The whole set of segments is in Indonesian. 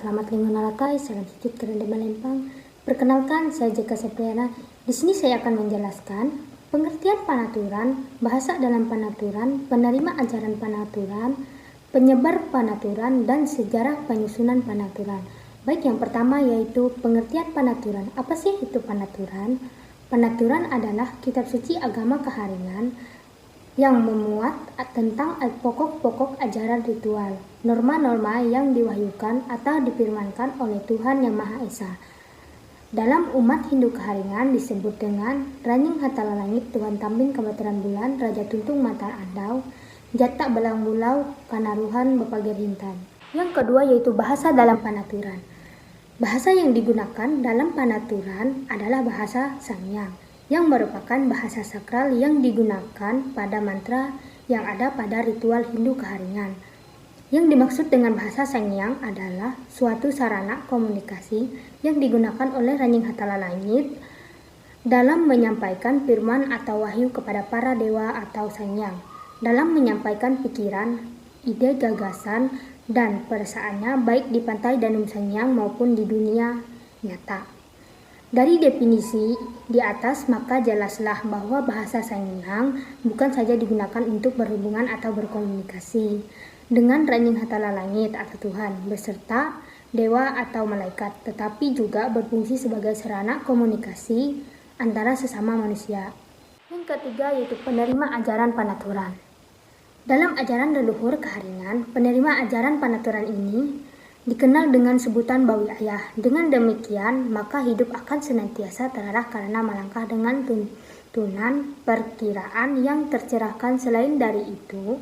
selamat lingkungan alatai, salam sujud keranda melempang. Perkenalkan, saya Jeka Sepriana. Di sini saya akan menjelaskan pengertian panaturan, bahasa dalam panaturan, penerima ajaran panaturan, penyebar panaturan, dan sejarah penyusunan panaturan. Baik, yang pertama yaitu pengertian panaturan. Apa sih itu panaturan? Panaturan adalah kitab suci agama Keharingan yang memuat tentang pokok-pokok ajaran ritual, norma-norma yang diwahyukan atau difirmankan oleh Tuhan Yang Maha Esa. Dalam umat Hindu Keharingan disebut dengan Ranying Hatala Langit, Tuhan Tampin Kebetulan Bulan, Raja Tuntung Mata Andau, Jatak Belang Bulau, Kanaruhan Bapa Gerhintan. Yang kedua yaitu bahasa dalam panaturan. Bahasa yang digunakan dalam panaturan adalah bahasa Sangyang, yang merupakan bahasa sakral yang digunakan pada mantra yang ada pada ritual Hindu Keharingan. Yang dimaksud dengan bahasa Sangyang adalah suatu sarana komunikasi yang digunakan oleh Ranying Hatala Langit dalam menyampaikan firman atau wahyu kepada para dewa atau Sangyang, dalam menyampaikan pikiran, ide, gagasan, dan perasaannya baik di pantai Danum Sangyang maupun di dunia nyata. Dari definisi di atas maka jelaslah bahwa bahasa Sangyang bukan saja digunakan untuk berhubungan atau berkomunikasi dengan Ranying Hatala Langit atau Tuhan beserta dewa atau malaikat, tetapi juga berfungsi sebagai sarana komunikasi antara sesama manusia. Yang ketiga yaitu penerima ajaran panaturan. Dalam ajaran leluhur Keharingan, penerima ajaran panaturan ini dikenal dengan sebutan Bawi Ayah. Dengan demikian, maka hidup akan senantiasa terarah karena melangkah dengan tuntunan perkiraan yang tercerahkan. Selain dari itu,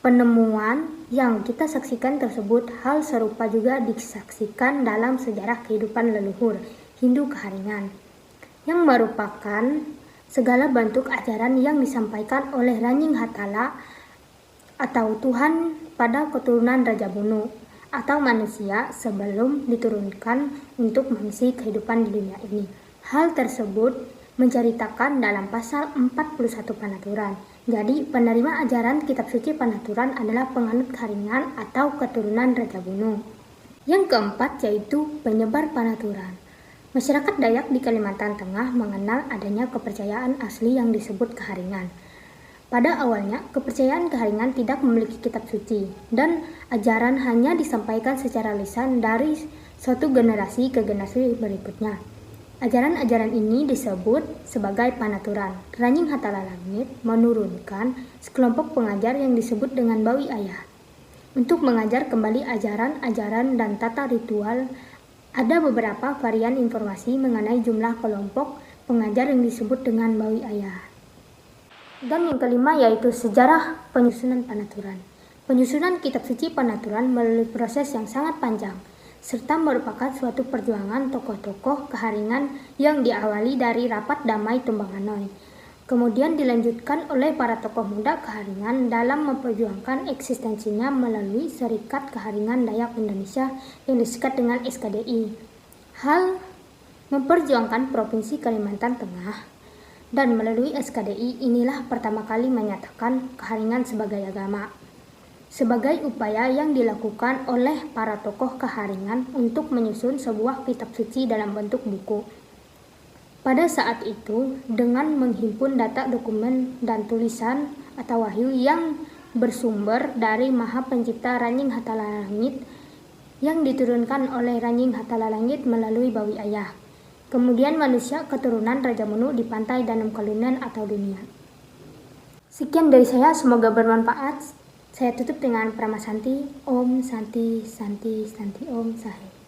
penemuan yang kita saksikan tersebut hal serupa juga disaksikan dalam sejarah kehidupan leluhur Hindu Keharingan, yang merupakan segala bentuk ajaran yang disampaikan oleh Ranying Hatala atau Tuhan pada keturunan Raja Bunu atau manusia sebelum diturunkan untuk mengisi kehidupan di dunia ini. Hal tersebut menceritakan dalam pasal 41 Panaturan. Jadi, penerima ajaran kitab suci Panaturan adalah penganut Keharingan atau keturunan Raja Bunu. Yang keempat yaitu penyebar Panaturan. Masyarakat Dayak di Kalimantan Tengah mengenal adanya kepercayaan asli yang disebut Keharingan. Pada awalnya, kepercayaan Keharingan tidak memiliki kitab suci, dan ajaran hanya disampaikan secara lisan dari suatu generasi ke generasi berikutnya. Ajaran-ajaran ini disebut sebagai panaturan. Ranying Hatala Langit menurunkan sekelompok pengajar yang disebut dengan Bawi Ayah untuk mengajar kembali ajaran-ajaran dan tata ritual. Ada beberapa varian informasi mengenai jumlah kelompok pengajar yang disebut dengan Bawi Ayah. Dan yang kelima yaitu sejarah penyusunan panaturan. Penyusunan kitab suci Panaturan melalui proses yang sangat panjang, serta merupakan suatu perjuangan tokoh-tokoh Keharingan yang diawali dari rapat damai Tumbanganoi. Kemudian dilanjutkan oleh para tokoh muda Keharingan dalam memperjuangkan eksistensinya melalui Serikat Keharingan Dayak Indonesia yang disingkat dengan SKDI. Hal memperjuangkan Provinsi Kalimantan Tengah. Dan melalui SKDI inilah pertama kali menyatakan Keharingan sebagai agama, sebagai upaya yang dilakukan oleh para tokoh Keharingan untuk menyusun sebuah kitab suci dalam bentuk buku. Pada saat itu, dengan menghimpun data dokumen dan tulisan atau wahyu yang bersumber dari Maha Pencipta Ranying Hatala Langit yang diturunkan oleh Ranying Hatala Langit melalui Bawi Ayah. Kemudian manusia keturunan Raja Bunu di pantai Danum Kalunan atau dunia. Sekian dari saya, semoga bermanfaat. Saya tutup dengan Prama Santi. Om Santi Santi Santi Om Sahe.